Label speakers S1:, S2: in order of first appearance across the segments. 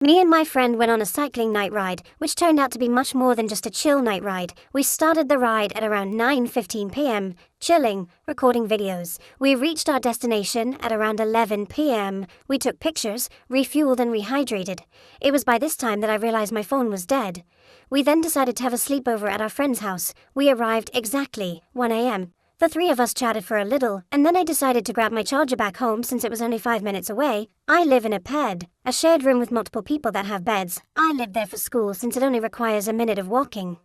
S1: Me and my friend went on a cycling night ride, which turned out to be much more than just a chill night ride. We started the ride at around 9:15 p.m., chilling, recording videos. We reached our destination at around 11 p.m. We took pictures, refueled and rehydrated. It was by this time that I realized my phone was dead. We then decided to have a sleepover at our friend's house. We arrived exactly 1 a.m. The three of us chatted for a little, and then I decided to grab my charger back home since it was only 5 minutes away. I live in a ped, a shared room with multiple people that have beds. I lived there for school since it only requires a minute of walking.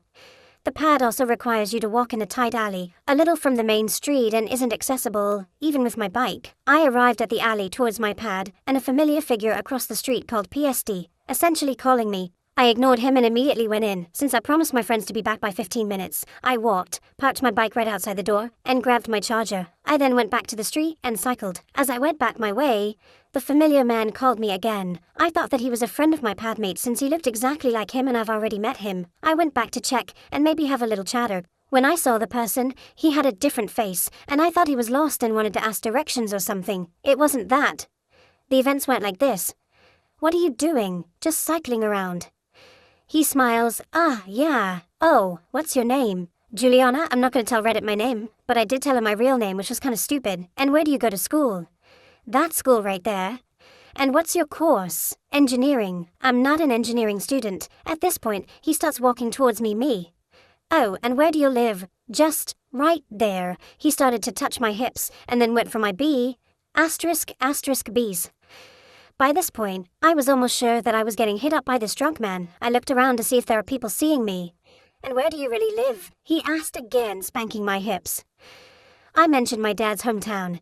S1: The pad also requires you to walk in a tight alley, a little from the main street, and isn't accessible, even with my bike. I arrived at the alley towards my pad, and a familiar figure across the street called PSD, essentially calling me. I ignored him and immediately went in, since I promised my friends to be back by 15 minutes. I walked, parked my bike right outside the door, and grabbed my charger. I then went back to the street and cycled. As I went back my way, the familiar man called me again. I thought that he was a friend of my padmate since he looked exactly like him and I've already met him. I went back to check and maybe have a little chatter. When I saw the person, he had a different face, and I thought he was lost and wanted to ask directions or something. It wasn't that. The events went like this. "What are you doing? Just cycling around." He smiles. Yeah. Oh, what's your name? Juliana. I'm not going to tell Reddit my name, but I did tell him my real name, which was kind of stupid. And where do you go to school? That school right there. And what's your course? Engineering. I'm not an engineering student. At this point, he starts walking towards me. Oh, and where do you live? Just right there. He started to touch my hips and then went for my B. **************************************************************************************************************************************************************************************************************************̈ around to see if there are people seeing me. And where do you really live? He asked again, spanking my hips. I mentioned my dad's hometown.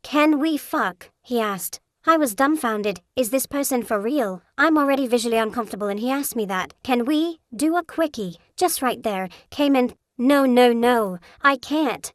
S1: Can we fuck? He asked. I was dumbfounded. Is this person for real? I'm already visually uncomfortable and he asked me that. Can we do a quickie? Just right there. Came in. No, I can't.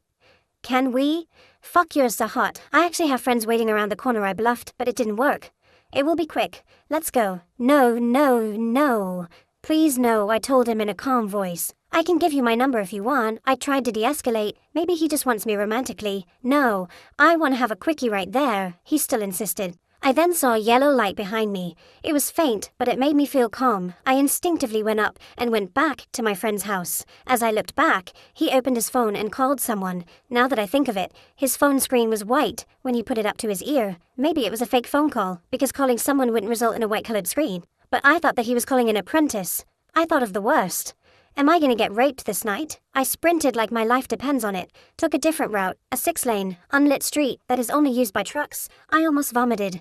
S1: Can we? Fuck, you're so hot. I actually have friends waiting around the corner. I bluffed, but it didn't work. It will be quick. Let's go. No. Please no, I told him in a calm voice. I can give you my number if you want. I tried to de-escalate. Maybe he just wants me romantically. No, I want to have a quickie right there. He still insisted. I then saw a yellow light behind me. It was faint, but it made me feel calm. I instinctively went up and went back to my friend's house. As I looked back, he opened his phone and called someone. Now that I think of it, his phone screen was white when he put it up to his ear. Maybe it was a fake phone call, because calling someone wouldn't result in a white-colored screen. But I thought that he was calling an apprentice. I thought of the worst. Am I gonna get raped this night? I sprinted like my life depends on it. Took a different route, a 6-lane, unlit street that is only used by trucks. I almost vomited.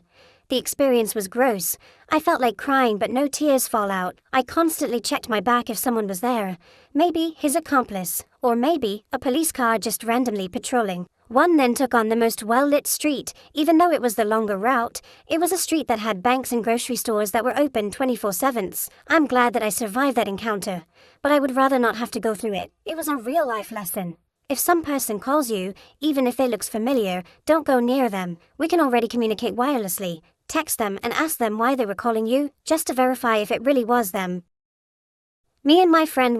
S1: The experience was gross. I felt like crying, but no tears fall out. I constantly checked my back if someone was there. Maybe his accomplice, or maybe a police car just randomly patrolling. One then took on the most well-lit street. Even though it was the longer route, it was a street that had banks and grocery stores that were open 24/7. I'm glad that I survived that encounter, but I would rather not have to go through it. It was a real-life lesson. If some person calls you, even if they look familiar, don't go near them. We can already communicate wirelessly. Text them and ask them why they were calling you, just to verify if it really was them. Me and my friend